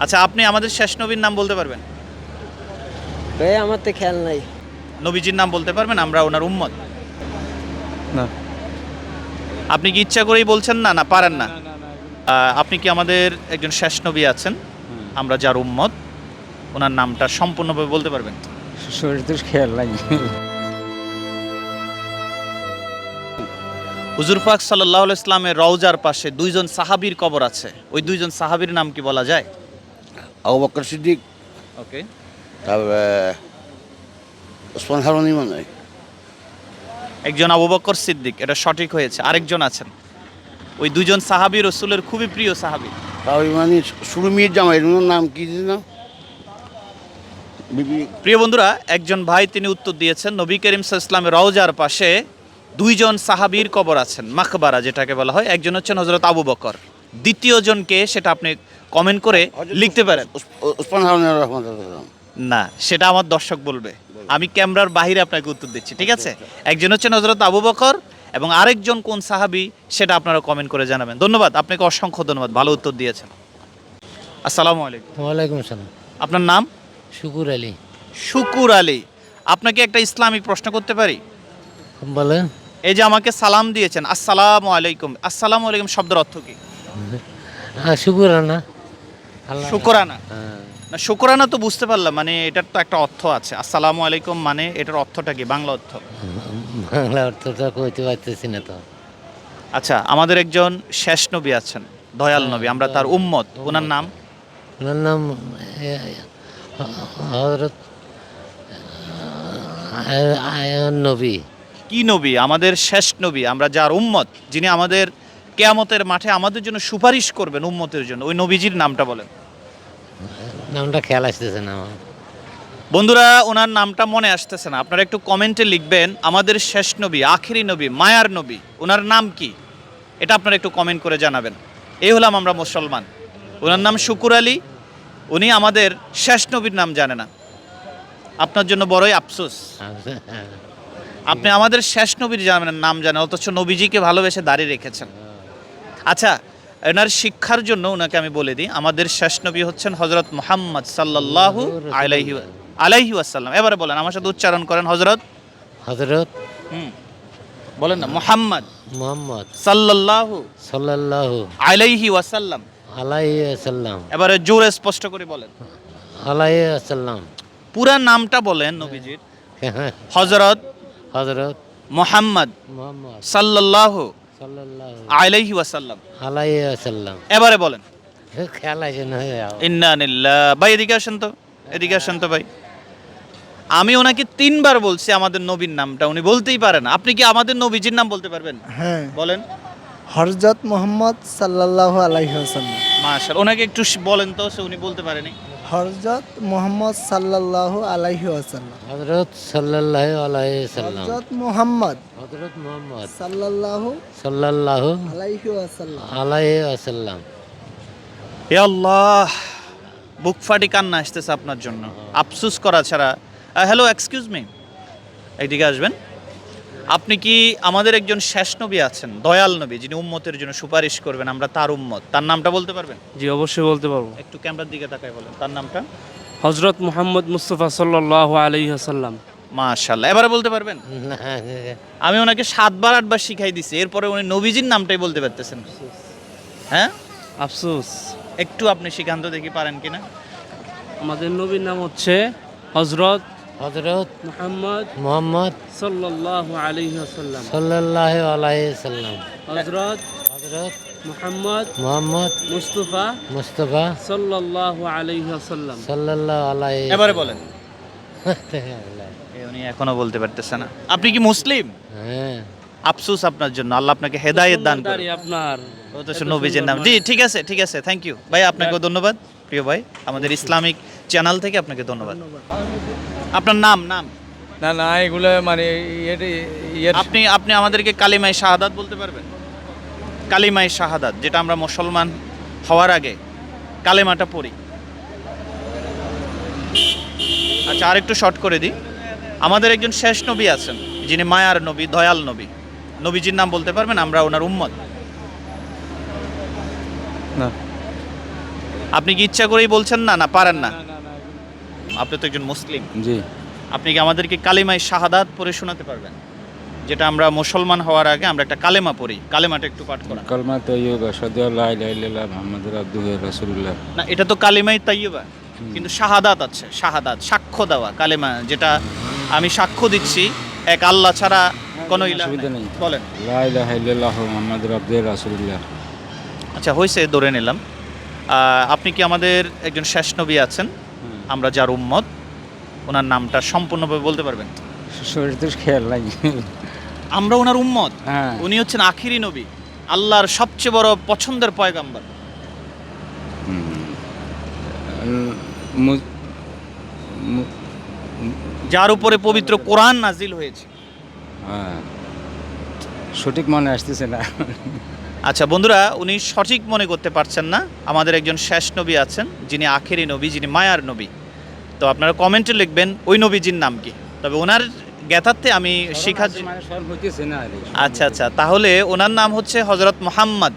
আচ্ছা, আপনি আমাদের শেষ নবীর নাম বলতে পারবেন? ভাই আমার তো খেয়াল নাই। নবীজির নাম বলতে পারবেন? আমরা ওনার উম্মত। না। আপনি কি ইচ্ছা করেই বলছেন না, না পারেন না? আপনি কি আমাদের একজন শেষ নবী আছেন, আমরা যার উম্মত, ওনার নামটা সম্পূর্ণভাবে বলতে পারবেন? শরীর তো খেয়াল নাই। হুজুর পাক সাল্লাল্লাহু আলাইহি ইসলামের রওজার পাশে দুইজন সাহাবীর কবর আছে, ওই দুইজন সাহাবীর নাম কি বলা যায়? আবু বকর সিদ্দিক, ওকে। তারপরে ওসমান হারুনি মনে হয়। একজন আবু বকর সিদ্দিক, এটা সঠিক হয়েছে। আরেকজন আছেন, ওই দুইজন সাহাবী রাসূলের খুবই প্রিয় সাহাবী। তাও মানে সুরমির জামাই ওনার নাম কি যেন? বিবি প্রিয় বন্ধুরা, একজন ভাই তিনি উত্তর দিয়েছেন নবী করিম সাল্লাল্লাহু আলাইহি ইসলামের রওজার পাশে দুইজন সাহাবীর কবর আছেন, মাকবারা যেটাকে বলা হয়। একজন হচ্ছেন হযরত আবু বকর, দ্বিতীয় জনকে সেটা আপনি কমেন্ট করে লিখতে পারেন। ওসমান হারুনি রহমতুল্লাহ। না, সেটা আমার দর্শক বলবে, আমি ক্যামেরার বাইরে আপনাকে উত্তর দিচ্ছি, ঠিক আছে? একজন হচ্ছেন হযরত আবু বকর এবং আরেকজন কোন সাহাবী সেটা আপনারা কমেন্ট করে জানাবেন। ধন্যবাদ, আপনাকে অসংখ্য ধন্যবাদ, ভালো উত্তর দিয়েছেন। আসসালামু আলাইকুম। ওয়ালাইকুম আসসালাম। আপনার নাম? শুকুর আলী। শুকুর আলী। আপনাকে একটা ইসলামিক প্রশ্ন করতে পারি? বলেন। এই যে আমাকে সালাম দিয়েছেন, আসসালামু আলাইকুম, আসসালামু আলাইকুম শব্দের অর্থ কি? শুকুরানা। শুকরানা। না, শুকরানা তো বুঝতে পারলাম, মানে এটার তো একটা অর্থ আছে। আসসালামু আলাইকুম মানে এটার অর্থটা কি, বাংলা অর্থ? বাংলা অর্থটা কইতে পারতেছি না তো। আচ্ছা, আমাদের একজন শেষ নবী আছেন, দয়াল নবী, আমরা তার উম্মত, ওনার নাম? ওনার নাম হযরত নবী। কি নবী? আমাদের শেষ নবী, আমরা যার উম্মত, যিনি আমাদের কিয়ামতের মাঠে আমাদের জন্য সুপারিশ করবেন উম্মতের জন্য, ওই নবীজির নামটা বলেন। নামটা খেয়াল আসতেছে না আমার। বন্ধুরা, ওনার নামটা মনে আসতেছে না, আপনারা একটু কমেন্টে লিখবেন আমাদের শেষ নবী, আখেরি নবী, মায়ার নবী, ওনার নাম কি, এটা আপনারা একটু কমেন্ট করে জানাবেন। এই হলাম আমরা মুসলমান। ওনার নাম শুকুর আলী, উনি আমাদের শেষ নবীর নাম জানে না। আপনার জন্য বড়ই আফসোস, আপনি আমাদের শেষ নবীর নাম জানেন, অথচ নবীজিকে ভালোবেসে দাঁড়িয়ে রেখেছেন। আচ্ছা, এনার শিক্ষার জন্য ওনাকে আমি বলে দিই, আমাদের শেষ নবী হচ্ছেন হযরত মুহাম্মদ সাল্লাল্লাহু আলাইহি ওয়াসাল্লাম। এবারে বলেন আমার সাথে, উচ্চারণ করেন, হযরত হযরত বলেন না, মুহাম্মদ মুহাম্মদ সাল্লাল্লাহু সাল্লাল্লাহু আলাইহি ওয়াসাল্লাম। আলাইহি ওয়াসাল্লাম। এবারে জোরে স্পষ্ট করে বলেন, আলাইহি ওয়াসাল্লাম। পুরা নামটা বলেন নবীজির। হযরত হযরত মুহাম্মদ মুহাম্মদ সাল্লাল্লাহু সাল্লাল্লাহু আলাইহি ওয়াসাল্লাম। আলাইহি ওয়াসাল্লাম। এবারে বলেন খেয়াল আসে না। ইন্না লিল্লাহ। ভাই এদিকে আসেন তো, এদিকে আসেন তো ভাই। আমি ওনাকে 3 বার বলছি আমাদের নবীর নামটা, উনি বলতেই পারেন না। আপনি কি আমাদের নবীজির নাম বলতে পারবেন? হ্যাঁ, বলেন। হযরত মুহাম্মদ সাল্লাল্লাহু আলাইহি ওয়াসাল্লাম। মাশাআল্লাহ, ওনাকে একটু বলেন তো, উনি বলতে পারেনি। হযরত মুহাম্মদ সাল্লাল্লাহু আলাইহি ওয়াসাল্লাম। হযরত সাল্লাল্লাহু আলাইহি ওয়াসাল্লাম। হযরত মুহাম্মদ হযরত মুহাম্মদ সাল্লাল্লাহু সাল্লাল্লাহু আলাইহি ওয়াসাল্লাম। আলাইহি ওয়াসাল্লাম। হে আল্লাহ, বুক ফাটি কান্না আসতেছে আপনার জন্য, আফসোস করা ছাড়া। হ্যালো, এক্সকিউজ মি, এইদিকে আসবেন। আপনি কি আমাদের একজন শেষ নবী আছেন, দয়াল নবী, যিনি উম্মতের জন্য সুপারিশ করবেন, আমরা তার উম্মত, তার নামটা বলতে পারবেন? জি, অবশ্যই বলতে পারবো। একটু ক্যামেরার দিকে তাকায় বলেন তার নামটা। হযরত মুহাম্মদ মুস্তাফা সাল্লাল্লাহু আলাইহি ওয়াসাল্লাম। মাশাআল্লাহ, এবারে বলতে পারবেন? আমি ওনাকে 7 বার 8 বার শিখাই দিছি, এরপরে উনি নবীজির নামটাই বলতে পারতেছেন না। হ্যাঁ, আফসোস। একটু আপনি শিখান্ত দেখি পারেন কিনা। আমাদের নবীর নাম হচ্ছে হযরত হযরত মুহাম্মদ মুহাম্মদ সাল্লাল্লাহু আলাইহি ওয়াসাল্লাম। সাল্লাল্লাহু আলাইহি ওয়াসাল্লাম। হযরত হযরত মুহাম্মদ মুহাম্মদ মুস্তাফা মুস্তাফা সাল্লাল্লাহু আলাইহি ওয়াসাল্লাম। সাল্লাল্লাহু আলাইহি। এবারে বলেন। উনি এখনো বলতে পারতেছে না। আপনি কি মুসলিম? হ্যাঁ। আফসোস আপনার জন্য, আল্লাহ আপনাকে হেদায়েত দান করুন। আপনার অথচ নবীজির নাম। জি, ঠিক আছে, ঠিক আছে, থ্যাংক ইউ ভাই, আপনাকেও ধন্যবাদ। প্রিয় ভাই, আমাদের ইসলামিক চ্যানেল থেকে আপনাকে ধন্যবাদ। আপনার নাম? না না, এগুলো মানে আপনি আপনি আমাদেরকে কালিমায়ে শাহাদাত বলতে পারবেন? কালিমায়ে শাহাদাত, যেটা আমরা মুসলমান হওয়ার আগে কালেমাটা পড়ি। আচ্ছা, আরেকটু শর্ট করে দিই, আমাদের একজন শেষ নবী আছেন, যিনি মায়ার নবী, দয়াল নবী, নবীজির নাম বলতে পারবেন? আমরা ওনার উম্মত। না। আপনি কি ইচ্ছা করেই বলছেন না, না পারেন না? আপনি তো একজন মুসলিম, জি। আপনি কি আমাদেরকে কালিমায়ে শাহাদাত পড়ে শোনাতে পারবেন? যেটা আমরা মুসলমান হওয়ার আগে আমরা একটা কালেমা পড়ি, কালেমাটা একটু পাঠ করা। কালমা তাইয়্যিবা আশহাদু আল্লা ইলাহা ইল্লাল্লাহ মুহাম্মাদুর আবদুহু ওয়া রাসূলুল্লাহ। না, এটা তো কালিমায়ে তাইয়্যিবা, কিন্তু শাহাদাত আছে, শাহাদাত সাক্ষ্য দেওয়া কালেমা, যেটা আমি সাক্ষ্য দিচ্ছি এক আল্লাহ ছাড়া কোনো ইলাহ অসুবিধা নেই। বলেন। লা ইলাহা ইল্লাল্লাহ মুহাম্মাদুর আবদুহু ওয়া রাসূলুল্লাহ। আচ্ছা হয়েছে, ধরে নিলাম। আপনি কি আমাদের একজন শেষ নবী আছেন, আমরা যার উম্মত, ওনার নামটা সম্পূর্ণভাবে বলতে পারবেন? শরীর তো খেয়াল নাই। আমরা ওনার উম্মত, হ্যাঁ। উনি হচ্ছেন আখিরি নবী, আল্লাহর সবচেয়ে বড় পছন্দের পয়গাম্বর। যার উপরে পবিত্র কোরআন নাজিল হয়েছে। হ্যাঁ, সঠিক মনে আসতেছে না। আচ্ছা বন্ধুরা, উনি সঠিক মনে করতে পারছেন না। আমাদের একজন শেষ নবী আছেন, যিনি আখেরি নবী, যিনি মায়ার নবী। তো আপনারা কমেন্টে লিখবেন ওই নবীজির নাম কি। তবে ওনার জ্ঞাতার্থে আমি শিখাচ্ছি। আচ্ছা আচ্ছা, তাহলে ওনার নাম হচ্ছে হযরত মুহাম্মদ।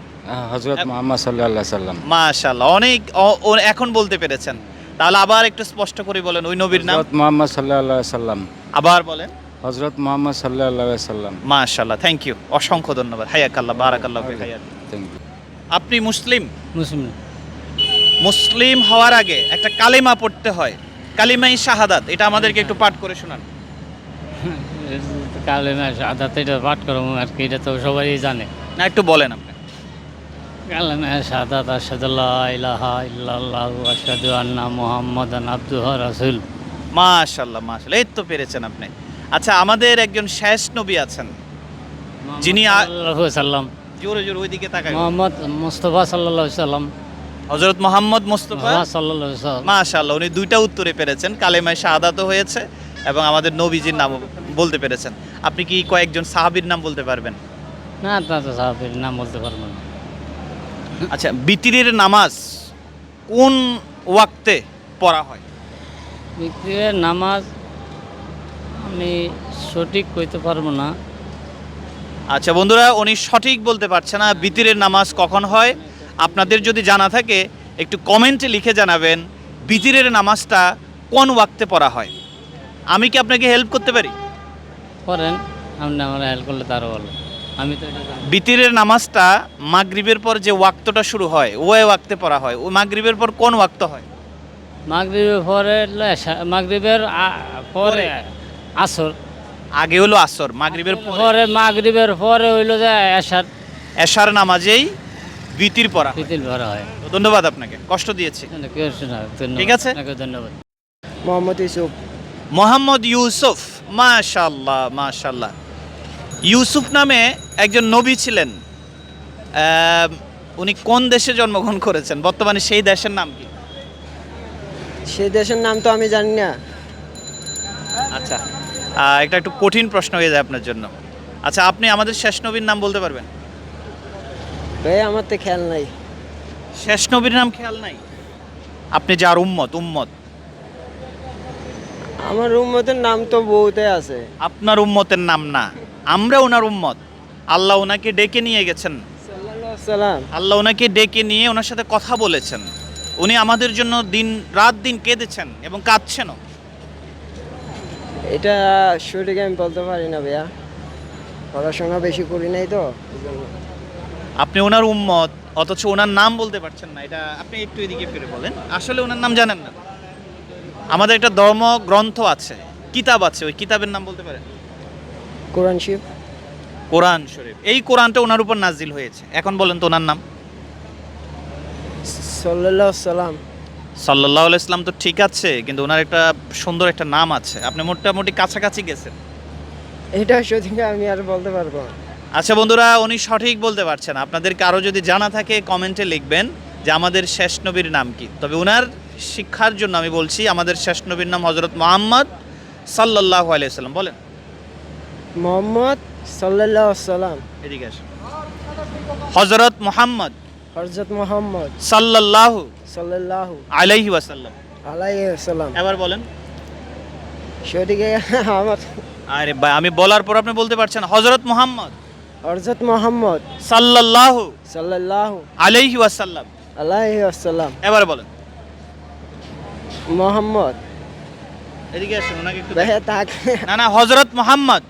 হযরত মুহাম্মদ সাল্লাল্লাহু আলাইহি সাল্লাম। মাশাআল্লাহ, অনেক এখন বলতে পেরেছেন। তাহলে আবার একটু স্পষ্ট করে বলেন ওই নবীর নাম। হযরত মুহাম্মদ সাল্লাল্লাহু আলাইহি সাল্লাম। আবার বলেন। হযরত মুহাম্মদ সাল্লাল্লাহু আলাইহি সাল্লাম। মাশাআল্লাহ, থ্যাংক ইউ, অসংখ্য ধন্যবাদ। হায়াকাল্লাহ, বারাকাল্লাহ ফিক হায়াত। Thank you. আপনি মুসলিম? মুসলিম। মুসলিম হওয়ার আগে একটা কালিমা পড়তে হয়, কালিমায়ে শাহাদাত। এটা আমাদেরকে একটু পাঠ করে শোনান। কালেমা শাহাদাত এটা পাঠ করবো আর কি, এটা তো সবাই জানে। না, একটু বলেন আপনি। কালেমা শাহাদাত আশহাদু আল্লা ইলাহা ইল্লাল্লাহু ওয়া আশহাদু আন্না মুহাম্মাদান আবদুহু ওয়া রাসূল। মাশাআল্লাহ মাশাআল্লাহ, এই তো পেরেছেন আপনি। আচ্ছা, আমাদের একজন শেষ নবী আছেন, যিনি সাল্লাল্লাহু আলাইহি সাল্লাম। জোরে জোরে ওইদিকে তাকাই। মুহাম্মদ মুস্তাফা সাল্লাল্লাহু আলাইহি সাল্লাম। হযরত মুহাম্মদ মুস্তাফা সাল্লাল্লাহু আলাইহি সাল্লাম। মাশাআল্লাহ, উনি দুইটা উত্তরে পেরেছেন, কালেমায়ে শাহাদাতও হয়েছে এবং আমাদের নবীজির নামও বলতে পেরেছেন। আপনি কি কয়েকজন সাহাবীর নাম বলতে পারবেন? না, তা তো সাহাবীর নাম বলতে পারবো না। আচ্ছা, বিতিরের নামাজ কোন ওয়াক্তে পড়া হয়? বিতিরের নামাজ আমি সঠিক কইতে পারবো না। আচ্ছা বন্ধুরা, উনি সঠিক বলতে পারছে না বিতিরের নামাজ কখন হয়। আপনাদের যদি জানা থাকে একটু কমেন্টে লিখে জানাবেন বিতিরের নামাজটা কোন ওয়াক্তে পড়া হয়। আমি কি আপনাকে হেল্প করতে পারি? করেন, আপনি আমার হেল্প করলে তারও ভালো। আমি তো এটা জানি। বিতিরের নামাজটা মাগরিবের পর যে ওয়াক্তটা শুরু হয় ওই ওয়াক্তে পড়া হয়। ওই মাগরিবের পর কোন ওয়াক্ত হয়? মাগরিবের পরে মাগরিবের পরে আসর। আগে হলো আসর, মাগরিবের পরে মাগরিবের পরে হইলো যে এশার। এশার নামাজেই বিতির পড়া হয়। বিতির ভরা হয়। ধন্যবাদ আপনাকে, কষ্ট দিয়েছি। ঠিক আছে। ধন্যবাদ। মোহাম্মদ ইউসুফ। মোহাম্মদ ইউসুফ, মাশাআল্লাহ মাশাআল্লাহ। ইউসুফ নামে একজন নবী ছিলেন। উনি কোন দেশে জন্মগ্রহণ করেছেন? বর্তমানে সেই দেশের নাম কি? সেই দেশের নাম তো আমি জানি না। আচ্ছা, এটা একটু কঠিন প্রশ্ন হয়ে যায় আপনার জন্য। আচ্ছা, আপনি আমাদের শেষ নবীর নাম বলতে পারবেন? ভাই আমার তো খেয়াল নাই। শেষ নবীর নাম খেয়াল নাই? আপনি যার উম্মত, আমার উম্মতের নাম তো বহুতে আছে। আপনার উম্মতের নাম না, আমরা ওনার উম্মত। আল্লাহ ওনাকে ডেকে নিয়ে গেছেন, সাল্লাল্লাহু আলাইহি সাল্লাম। আল্লাহ ওনাকে ডেকে নিয়ে ওনার সাথে কথা বলেছেন। উনি আমাদের জন্য রাত দিন কেঁদেছেন এবং কাঁদছেনও। এটা সঠিক আমি বলতে পারি না ভাইয়া, পড়াশোনা বেশি করি নাই তো। আপনি ওনার উম্মত অথচ ওনার নাম বলতে পারছেন না, এটা আপনি একটু এদিকে ফিরে বলেন। আসলে ওনার নাম জানেন না। আমাদের একটা ধর্ম গ্রন্থ আছে, কিতাব আছে, ওই কিতাবের নাম বলতে পারেন? কোরআন শরীফ। কোরআন শরীফ। এই কোরআনটা ওনার উপর নাজিল হয়েছে। এখন বলেন তো ওনার নাম। সাল্লাল্লাহু আলাইহি সাল্লাম। সাল্লাল্লাহু আলাইহি সাল্লাম তো ঠিক আছে, কিন্তু ওনার একটা সুন্দর একটা নাম আছে। আপনি মোটামুটি কাছাকাছি গেছেন। এটা সঠিক আমি আর বলতে পারবো না। আচ্ছা বন্ধুরা, উনি সঠিক বলতে পারছেন। আপনাদেরকে আরও যদি জানা থাকে কমেন্টে লিখবেন যে আমাদের শেষ নবীর নাম কি। তবে ওনার শিক্ষার জন্য আমি বলছি আমাদের শেষ নবীর নাম হযরত মুহাম্মদ সাল্লাল্লাহু আলাইহি সাল্লাম। বলেন। মোহাম্মদ সাল্লাল্লাহু আলাইহি সাল্লাম। এদিকে আসুন। হযরত মুহাম্মদ হযরত মুহাম্মদ সাল্লাল্লাহু সাল্লাল্লাহু আলাইহি ওয়াসাল্লাম। আলাইহি ওয়াসাল্লাম। এবার বলেন। সঠিক আমার। আরে ভাই, আমি বলার পর আপনি বলতে পারছেন হযরত মুহাম্মদ হযরত মুহাম্মদ সাল্লাল্লাহু সাল্লাল্লাহু আলাইহি ওয়াসাল্লাম। আলাইহি আসসালাম। এবার বলেন। মোহাম্মদ। এদিকে আসুন, ওনাকে একটু ভাইয়া তাকে না না, হযরত মুহাম্মদ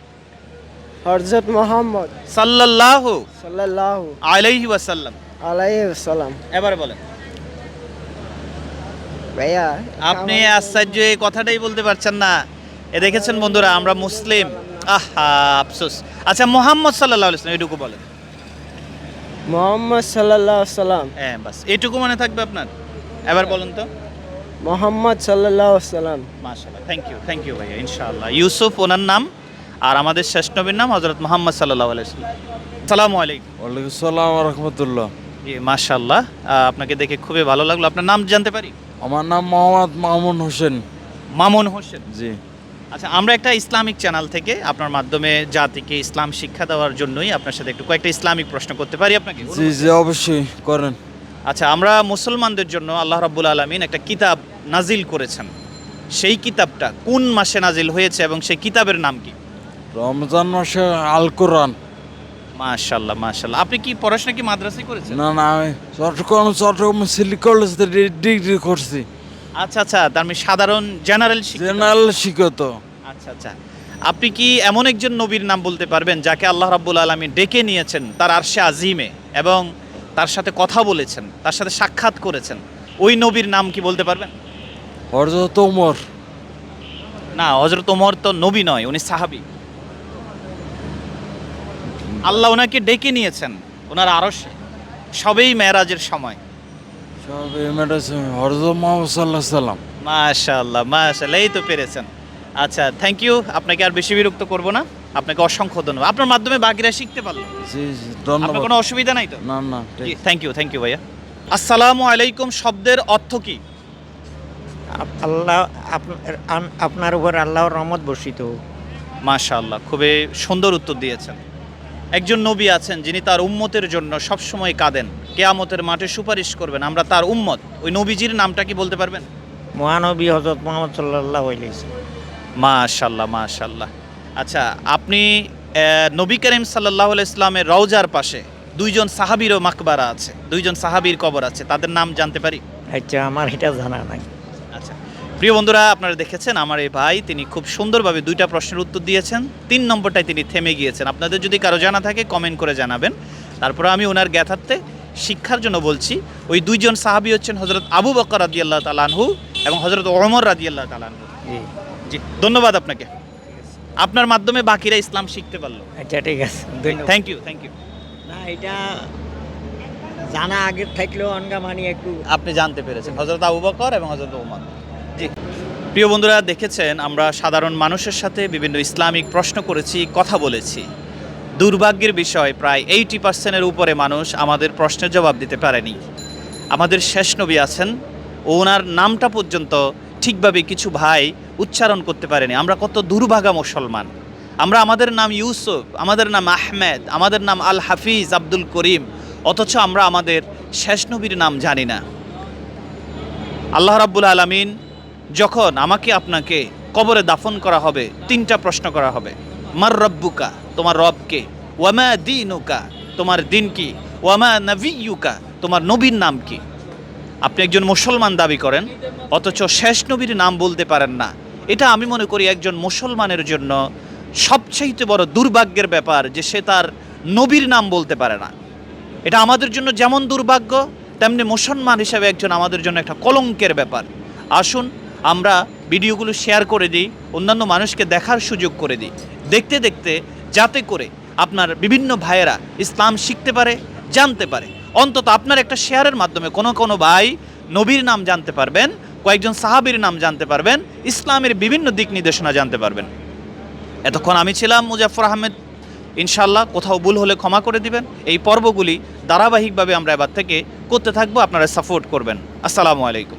হযরত মোহাম্মদ সাল্লাল্লাহু সাল্লাল্লাহু আলাইহি ওয়াসাল্লাম। আলাইহি আসসালাম। এবার বলেন। ভাইয়া আপনি আশ্চর্য, এই কথাটাই বলতে পারছেন না। এ দেখেছেন বন্ধুরা, আমরা মুসলিম। আহা, আফসোস। আচ্ছা, মুহাম্মদ সাল্লাল্লাহু আলাইহি ওয়াসাল্লাম এটুকু বলেন। মোহাম্মদ সাল্লাল্লাহু সাল্লাম। হ্যাঁ, বাস এটুকু মনে থাকবে আপনার। এবার বলুন তো। মোহাম্মদ সাল্লাল্লাহু সাল্লাম। মাশাআল্লাহ, থ্যাংক ইউ ভাইয়া, ইনশাআল্লাহ। ইউসুফ ওনার নাম, আর আমাদের শেষ নবীর নাম হযরত মুহাম্মদ সাল্লাল্লাহু আলাইহি ওয়াসাল্লাম। আসসালামু আলাইকুম। ওয়ালাইকুম সালাম রহমতুল্লাহ। জি, মাশাআল্লাহ, আপনাকে দেখে খুবই ভালো লাগলো। আপনার নাম জানতে পারি? আমার নাম মোহাম্মদ মামুন হোসেন। মামুন হোসেন। জি। আচ্ছা, আমরা একটা ইসলামিক চ্যানেল থেকে আপনার মাধ্যমে জাতিকে ইসলাম শিক্ষা দেওয়ার জন্যই আপনার সাথে একটু কয়েকটা ইসলামিক প্রশ্ন করতে পারি আপনাকে? জি জি, অবশ্যই করেন। আচ্ছা, আমরা মুসলমানদের জন্য আল্লাহ রাব্বুল আলামিন একটা কিতাব নাজিল করেছেন। সেই কিতাবটা কোন মাসে নাজিল হয়েছে এবং সেই কিতাবের নাম কি? রমজান মাসে আল কোরআন। মাশাআল্লাহ মাশাআল্লাহ। আপনি কি পড়াশোনা কি মাদ্রাসায় করেছেন? না না, আমি চট্টগ্রাম সিটি কলেজ থেকে ডিগ্রি করছি। আচ্ছা আচ্ছা, তার মানে সাধারণ জেনারেল শিক্ষা। জেনারেল শিক্ষত। আচ্ছা আচ্ছা, আপনি কি এমন একজন নবীর নাম বলতে পারবেন যাকে আল্লাহ রাব্বুল আলামিন ডেকে নিয়েছেন তার আরশে আজিমে এবং তার সাথে কথা বলেছেন, তার সাথে সাক্ষাৎ করেছেন? ওই নবীর নাম কি বলতে পারবেন? হযরত ওমর। না, হযরত ওমর তো নবী নয়, উনি সাহাবী। আল্লাহ ওনাকে ডেকে নিয়েছেন ওনার আরশে, সবেই মেরাজের সময়। সব এমএডএস হযরত মুহাম্মদ সাল্লাল্লাহু আলাইহি সাল্লাম। মাশাআল্লাহ মাশাআল্লাহ, এই তো পেরেছেন। আচ্ছা, থ্যাংক ইউ। আপনাকে আর বেশি বিরক্ত করব না, আপনাকে অসংখ্য ধন্যবাদ। আপনার মাধ্যমে বাকিরা শিখতে পারলো। জি জি, আপনার ধন্যবাদ। কোনো অসুবিধা নাই তো? না না, ঠিক। থ্যাংক ইউ ভাইয়া। আসসালামু আলাইকুম শব্দের অর্থ কি? আল্লাহ আপনার উপর আল্লাহর রহমত বর্ষিত। মাশাআল্লাহ, খুবই সুন্দর উত্তর দিয়েছেন। একজন নবী আছেন যিনি তার উম্মতের জন্য সবসময় কাঁদেন, কিয়ামতের মাঠে সুপারিশ করবেন, আমরা তার উম্মত। ওই নবীজির নামটা কি বলতে পারবেন? মহানবী হযরত মুহাম্মদ সাল্লাল্লাহু আলাইহি ওয়াসাল্লাম। মাশাআল্লাহ মাশাআল্লাহ। আচ্ছা, আপনি নবী করিম সাল্লাল্লাহু আলাইহি ইসলামের রওজার পাশে দুইজন সাহাবীরও মাকবারা আছে, দুইজন সাহাবীর কবর আছে, তাদের নাম জানতে পারি? আচ্ছা, আমার এটা জানা নাই। আচ্ছা, প্রিয় বন্ধুরা, আপনারা দেখেছেন আমার এই ভাই তিনি খুব সুন্দরভাবে দুইটা প্রশ্নের উত্তর দিয়েছেন। 3 নম্বরটায় তিনি থেমে গিয়েছেন। আপনাদের যদি কারো জানা থাকে কমেন্ট করে জানাবেন। তারপরে আমি ওনার জ্ঞাতার্থে শিক্ষার জন্য বলছি, ওই দুইজন সাহাবী হচ্ছেন হযরত আবু বকর রাদিয়াল্লাহু তাআলা আনহু এবং হযরত ওমর রাদিয়াল্লাহু তাআলা আনহু। জি জি, ধন্যবাদ আপনাকে। আপনার মাধ্যমে বাকিরা ইসলাম শিখতে পারলো। আচ্ছা, ঠিক আছে, ধন্যবাদ। Thank you. না, এটা জানা আগে থাকলেও অনগা মানি একটু আপনি জানতে পেরেছেন হযরত আবু বকর এবং হযরত ওমর। জি, প্রিয় বন্ধুরা, দেখেছেন আমরা সাধারণ মানুষের সাথে বিভিন্ন ইসলামিক প্রশ্ন করেছি, কথা বলেছি। দুর্ভাগ্যের বিষয়, প্রায় 80%-এর উপরে মানুষ আমাদের প্রশ্নের জবাব দিতে পারেনি। আমাদের শেষ নবী আছেন, ওনার নামটা পর্যন্ত ঠিকভাবে কিছু ভাই উচ্চারণ করতে পারেনি। আমরা কত দুর্ভাগা মুসলমান। আমরা আমাদের নাম ইউসুফ, আমাদের নাম আহমেদ, আমাদের নাম আল হাফিজ, আব্দুল করিম, অথচ আমরা আমাদের শেষ নবীর নাম জানি না। আল্লাহ রাব্বুল আলামিন যখন আমাকে আপনাকে কবরে দাফন করা হবে, 3টা প্রশ্ন করা হবে। মার রব্বুকা, তোমার রব কে? ওয়ামা দীনুকা, তোমার দিন কি? ওয়ামা নবিয়্যুকা, তোমার নবীর নাম কি? আপনি একজন মুসলমান দাবি করেন, অথচ শেষ নবীর নাম বলতে পারেন না। এটা আমি মনে করি একজন মুসলমানের জন্য সবচেয়ে বড় দুর্ভাগ্যের ব্যাপার, যে সে তার নবীর নাম বলতে পারে না। এটা আমাদের জন্য যেমন দুর্ভাগ্য, তেমনি মুসলমান হিসেবে একজন আমাদের জন্য একটা কলঙ্কের ব্যাপার। আসুন আমরা ভিডিওগুলো শেয়ার করে দিই, অন্যান্য মানুষকে দেখার সুযোগ করে দিই, দেখতে দেখতে যাতে করে আপনার বিভিন্ন ভাইয়েরা ইসলাম শিখতে পারে, জানতে পারে। অন্তত আপনার একটা শেয়ারের মাধ্যমে কোনো ভাই নবীর নাম জানতে পারবেন, কয়েকজন সাহাবীর নাম জানতে পারবেন, ইসলামের বিভিন্ন দিক নির্দেশনা জানতে পারবেন। এতক্ষণ আমি ছিলাম মুজাফফর আহমেদ। ইনশাআল্লাহ কোথাও ভুল হলে ক্ষমা করে দিবেন। এই পর্বগুলি ধারাবাহিকভাবে আমরা এবার থেকে করতে থাকবো, আপনারা সাপোর্ট করবেন। আসসালামু আলাইকুম।